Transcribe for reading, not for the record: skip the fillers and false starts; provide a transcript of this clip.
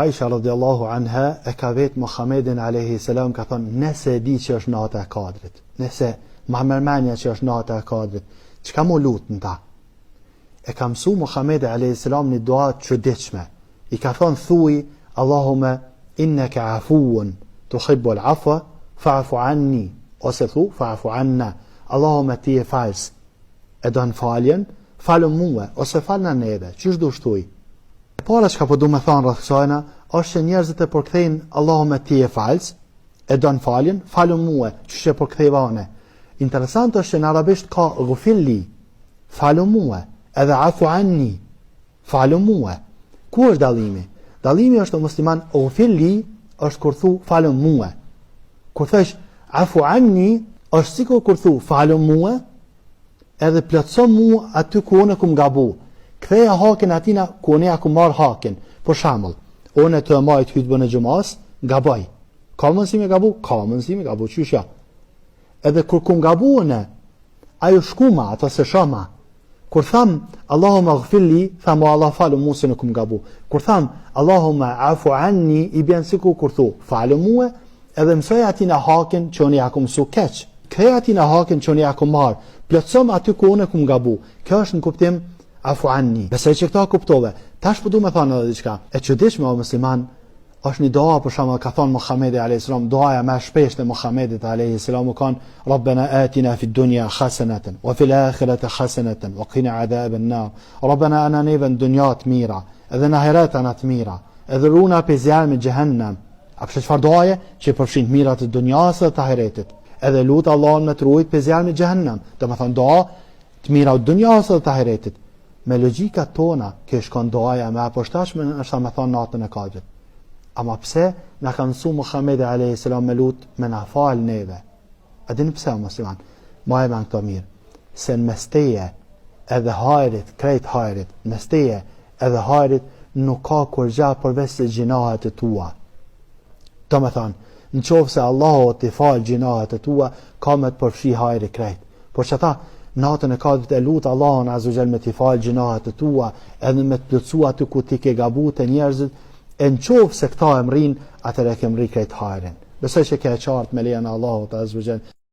Aisha radhiyallahu anha e ka vetë Muhammedin alayhi salam ka thonë, nëse e di që është nata e Kadrit, nëse ma mërmenja që është nata e Kadrit, çka mu lut në ta? E ka mësu Muhammedi alayhi salam një dua të çuditshme. I ka thonë, thuj, Allahumma innaka afuun tuhibbul afwa fa'fu anni, ose thu fa'fu anna, Allahumma ti e fals, e don faljen, falë mua, ose falna neve, çish do shtoj. Para që ka po du me thonë rreth kësajna, është që njerëzit e përkthejnë Allahumma ti e fals, e don faljen, falë mua, çish e përkthejva one. Interesant është që në arabisht ka ghufilli, falë mua, edhe afu anni, falë mua. Ku është dallimi? Dallimi është të musliman, ghufilli është kur thu falë mua. Kur thesh afu anni, është sikur kur thu falë mua, edhe plotso mua aty ku unë kum gabu. Ktheja hakin atina ku unë ku marr hakin. Për shembull, unë të majt hutbën e xhumas, gaboj. Ka mundësi me gabu? Ka mundësi me gabu, çysh ja. Edhe kur kum gabu unë, ajo shkuma ato se shama. Kur tham Allahumma ighfirli, tham Allah falu mua se nuk kum gabu. Kur tham Allahumma afu anni, i bën sikur kur thu falu mua, edhe mësoj atina hakin që unë ja kum mësu keq. Ktheja atina hakin që unë ja kum marr. Plotsom aty ku unë kum gabu. Kjo është në kuptim afu anni. Besoj që këta kuptove. Tash po du me thonë edhe diçka. E çuditshme o musliman, është një dua për shembull ka thonë Muhamedi alayhis salam, duaja më shpesh te Muhamedit alayhis salam kan Rabbana atina fid dunya hasanatan wa fil akhirati hasanatan wa qina adhaban nar. Rabbana ana neven dunya të mira, edhe në ahiret ana të mira, edhe runa pe zjarmin xhehenam. A pse çfarë duaje që përfshin mirat e dunjas dhe të ahiretit. Edhe lut Allahun me të ruajt pe zjarmin xhehenam. Domethënë dua të mira të dunjas dhe të ahiretit. Me logjika tona, kjo shkon doaja me aposhtashme, është me thonë natën e Kadrit. Ama pse na ka mësu Muhamedi alayhis salam me lut me na fal neve? A dini pse o musliman? Ma e ban këto mirë. Se në mesteje edhe hajrit, krejt hajrit, mesteje edhe hajrit nuk ka kur gja përveç se gjinahet e tua. Do me thonë, në qofë se Allahu t'i fal gjinahet e tua, ka me të përfshi hajri krejt. Por që ta, natën e Kadrit e lutë Allahun azza wa jall me t'i fal gjinahet e tua, edhe me të plotësua aty ku ti ke gabu te njerëzit, e në qofë se këta e mrin, atër e ke mri krejt hajrin. Besoj që ke qartë me lejen e Allahut azza wa jall.